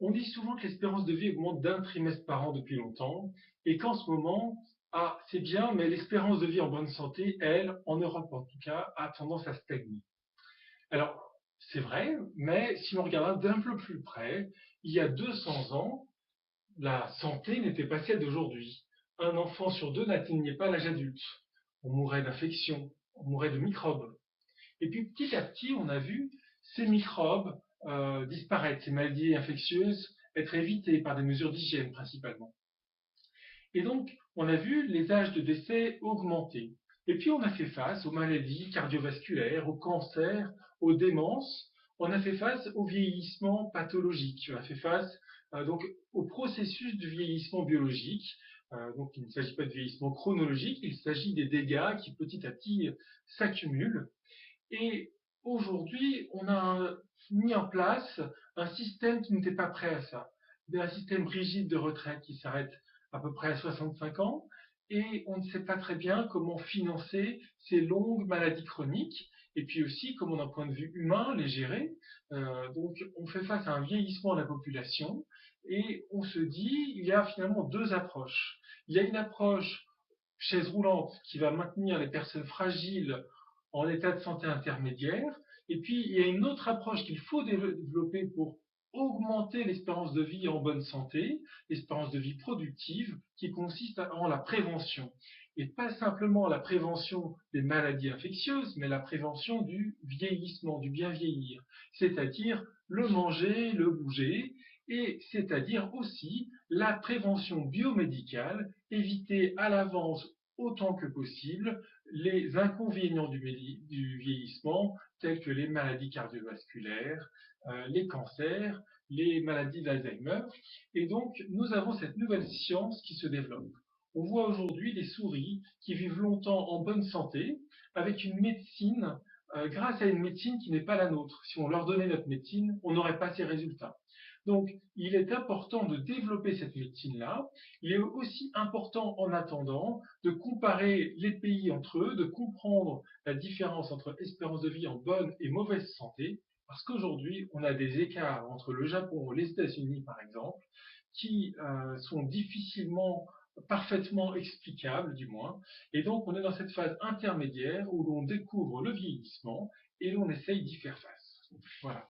On dit souvent que l'espérance de vie augmente d'un trimestre par an depuis longtemps, et qu'en ce moment, c'est bien, mais l'espérance de vie en bonne santé, elle, en Europe en tout cas, a tendance à stagner. Alors, c'est vrai, mais si on regarde d'un peu plus près, il y a 200 ans, la santé n'était pas celle d'aujourd'hui. Un enfant sur deux n'atteignait pas l'âge adulte. On mourait d'infections, on mourait de microbes. Et puis petit à petit, on a vu ces microbes disparaître, ces maladies infectieuses être évitées par des mesures d'hygiène principalement. Et donc, on a vu les âges de décès augmenter. Et puis, on a fait face aux maladies cardiovasculaires, aux cancers, aux démences. On a fait face au vieillissement pathologique. On a fait face donc au processus de vieillissement biologique. Donc, il ne s'agit pas de vieillissement chronologique, il s'agit des dégâts qui petit à petit s'accumulent. Et aujourd'hui, on a mis en place un système qui n'était pas prêt à ça. Un système rigide de retraite qui s'arrête à peu près à 65 ans, et on ne sait pas très bien comment financer ces longues maladies chroniques, et puis aussi comment d'un point de vue humain les gérer. Donc on fait face à un vieillissement de la population, et on se dit, il y a finalement deux approches. Il y a une approche chaise roulante qui va maintenir les personnes fragiles en état de santé intermédiaire. Et puis, il y a une autre approche qu'il faut développer pour augmenter l'espérance de vie en bonne santé, l'espérance de vie productive, qui consiste en la prévention. Et pas simplement la prévention des maladies infectieuses, mais la prévention du vieillissement, du bien vieillir, c'est-à-dire le manger, le bouger, et c'est-à-dire aussi la prévention biomédicale, éviter à l'avance autant que possible les inconvénients du vieillissement, tels que les maladies cardiovasculaires, les cancers, les maladies d'Alzheimer. Et donc, nous avons cette nouvelle science qui se développe. On voit aujourd'hui des souris qui vivent longtemps en bonne santé, avec une médecine, grâce à une médecine qui n'est pas la nôtre. Si on leur donnait notre médecine, on n'aurait pas ces résultats. Donc, il est important de développer cette médecine-là. Il est aussi important, en attendant, de comparer les pays entre eux, de comprendre la différence entre espérance de vie en bonne et mauvaise santé, parce qu'aujourd'hui, on a des écarts entre le Japon et les États-Unis, par exemple, qui sont difficilement, parfaitement explicables, du moins. Et donc, on est dans cette phase intermédiaire où l'on découvre le vieillissement et l'on essaye d'y faire face. Voilà.